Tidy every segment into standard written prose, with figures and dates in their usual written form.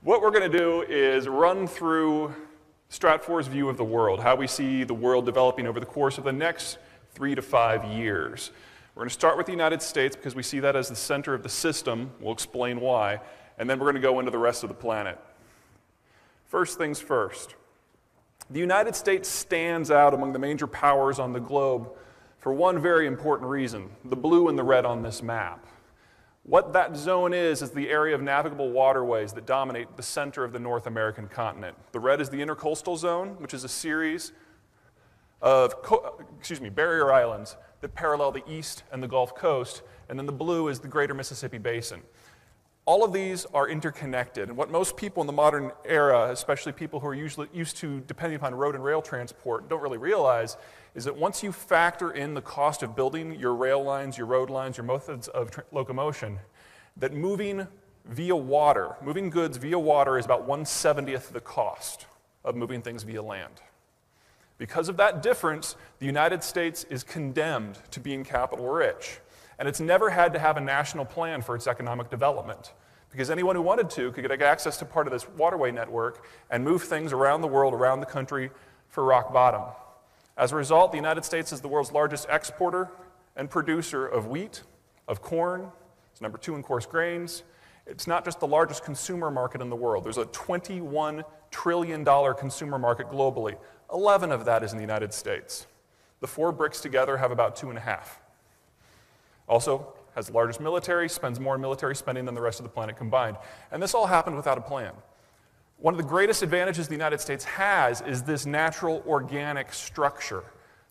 What we're going to do is run through Stratfor's view of the world, how we see the world developing over the course of the next 3 to 5 years. We're going to start with the United States because we see that as the center of the system. We'll explain why. And then we're going to go into the rest of the planet. First things first. The United States stands out among the major powers on the globe for one very important reason, the blue and the red on this map. What that zone is the area of navigable waterways that dominate the center of the North American continent. The red is the intercoastal zone, which is a series of barrier islands that parallel the east and the Gulf Coast, and then the blue is the greater Mississippi Basin. All of these are interconnected, and what most people in the modern era, especially people who are usually used to depending upon road and rail transport, don't really realize is that once you factor in the cost of building your rail lines, your road lines, your methods of locomotion, that moving goods via water is about 1/70th the cost of moving things via land. Because of that difference, the United States is condemned to being capital rich. And it's never had to have a national plan for its economic development, because anyone who wanted to could get access to part of this waterway network and move things around the world, around the country, for rock bottom. As a result, the United States is the world's largest exporter and producer of wheat, of corn. It's number 2 in coarse grains. It's not just the largest consumer market in the world. There's a $21 trillion consumer market globally. 11 of that is in the United States. The 4 BRICS together have about 2.5. Also has the largest military, spends more in military spending than the rest of the planet combined. And this all happened without a plan. One of the greatest advantages the United States has is this natural organic structure.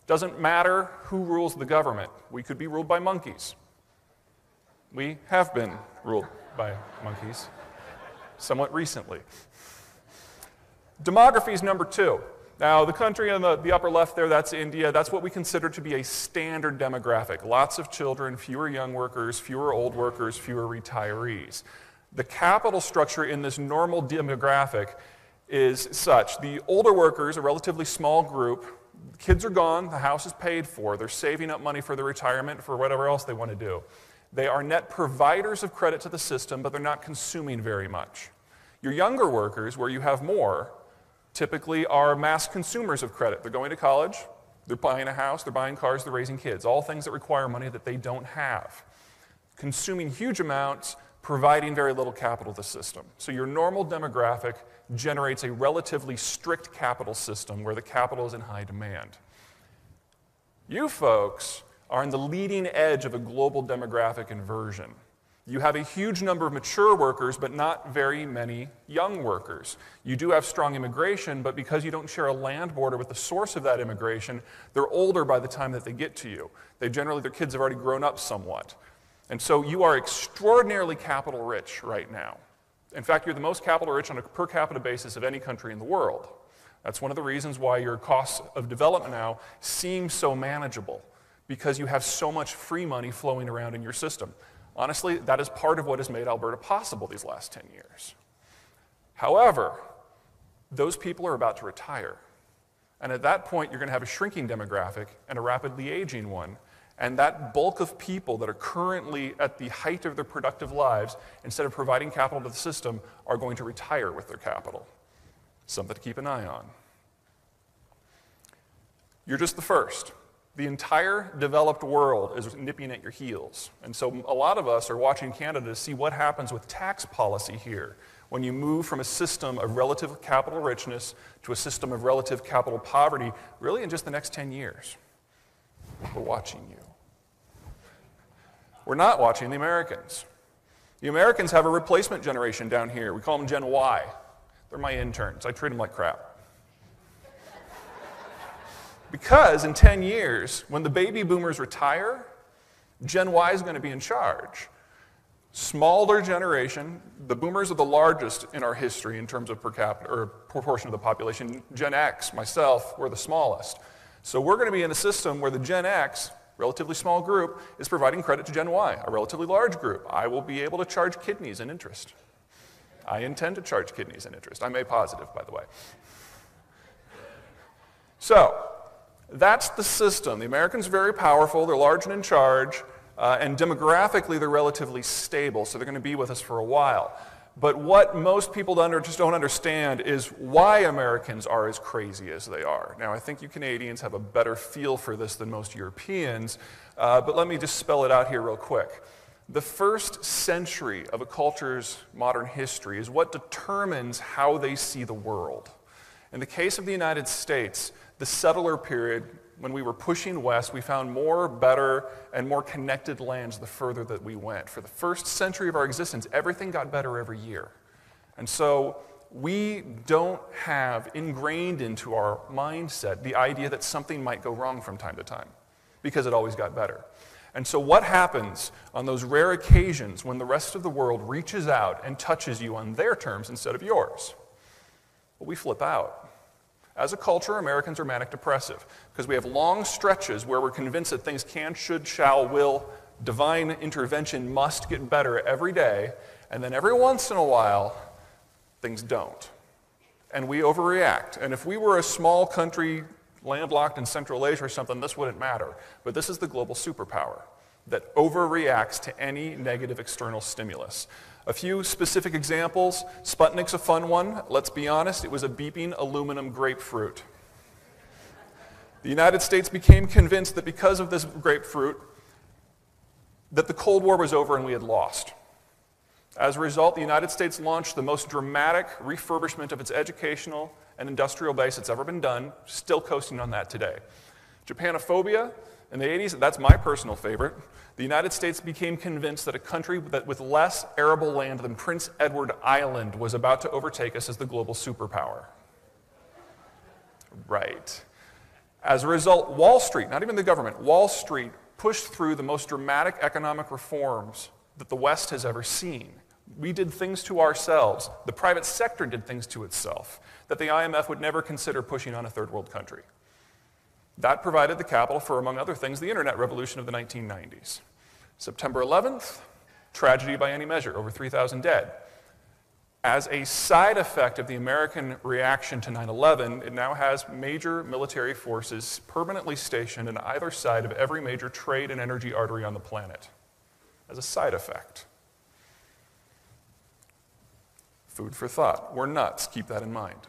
Doesn't matter who rules the government. We could be ruled by monkeys. We have been ruled by monkeys somewhat recently. Demography is number 2. Now, the country on the upper left there, that's India. That's what we consider to be a standard demographic. Lots of children, fewer young workers, fewer old workers, fewer retirees. The capital structure in this normal demographic is such. The older workers, a relatively small group, kids are gone, the house is paid for, they're saving up money for their retirement, for whatever else they want to do. They are net providers of credit to the system, but they're not consuming very much. Your younger workers, where you have more, typically are mass consumers of credit. They're going to college, they're buying a house, they're buying cars, they're raising kids, all things that require money that they don't have. Consuming huge amounts, providing very little capital to the system. So your normal demographic generates a relatively strict capital system where the capital is in high demand. You folks are on the leading edge of a global demographic inversion. You have a huge number of mature workers, but not very many young workers. You do have strong immigration, but because you don't share a land border with the source of that immigration, they're older by the time that they get to you. Their kids have already grown up somewhat. And so you are extraordinarily capital rich right now. In fact, you're the most capital rich on a per capita basis of any country in the world. That's one of the reasons why your costs of development now seem so manageable, because you have so much free money flowing around in your system. Honestly, that is part of what has made Alberta possible these last 10 years. However, those people are about to retire. And at that point, you're going to have a shrinking demographic and a rapidly aging one. And that bulk of people that are currently at the height of their productive lives, instead of providing capital to the system, are going to retire with their capital. Something to keep an eye on. You're just the first. The entire developed world is nipping at your heels. And so a lot of us are watching Canada to see what happens with tax policy here when you move from a system of relative capital richness to a system of relative capital poverty, really in just the next 10 years. We're watching you. We're not watching the Americans. The Americans have a replacement generation down here. We call them Gen Y. They're my interns. I treat them like crap. Because in 10 years, when the baby boomers retire, Gen Y is going to be in charge. Smaller generation, the boomers are the largest in our history in terms of per capita or proportion of the population. Gen X, myself, we're the smallest. So we're going to be in a system where the Gen X, relatively small group, is providing credit to Gen Y, a relatively large group. I will be able to charge kidneys and interest. I intend to charge kidneys and interest. I'm A positive, by the way. So, that's the system. The Americans are very powerful, they're large and in charge, and demographically they're relatively stable, so they're going to be with us for a while. But what most people just don't understand is why Americans are as crazy as they are. Now, I think you Canadians have a better feel for this than most Europeans, but let me just spell it out here real quick. The first century of a culture's modern history is what determines how they see the world. In the case of the United States, the settler period, when we were pushing west, we found more, better, and more connected lands the further that we went. For the first century of our existence, everything got better every year. And so we don't have ingrained into our mindset the idea that something might go wrong from time to time, because it always got better. And so what happens on those rare occasions when the rest of the world reaches out and touches you on their terms instead of yours? Well, we flip out. As a culture, Americans are manic depressive because we have long stretches where we're convinced that things can, should, shall, will, divine intervention must get better every day, and then every once in a while, things don't. And we overreact. And if we were a small country landlocked in Central Asia or something, this wouldn't matter. But this is the global superpower that overreacts to any negative external stimulus. A few specific examples. Sputnik's a fun one. Let's be honest, it was a beeping aluminum grapefruit. The United States became convinced that because of this grapefruit, that the Cold War was over and we had lost. As a result, the United States launched the most dramatic refurbishment of its educational and industrial base that's ever been done, still coasting on that today. Japanophobia in the 80s, that's my personal favorite. The United States became convinced that a country with less arable land than Prince Edward Island was about to overtake us as the global superpower. Right. As a result, Wall Street, not even the government, Wall Street pushed through the most dramatic economic reforms that the West has ever seen. We did things to ourselves. The private sector did things to itself that the IMF would never consider pushing on a third world country. That provided the capital for, among other things, the internet revolution of the 1990s. September 11th, tragedy by any measure, over 3,000 dead. As a side effect of the American reaction to 9/11, it now has major military forces permanently stationed on either side of every major trade and energy artery on the planet. As a side effect. Food for thought. We're nuts, keep that in mind.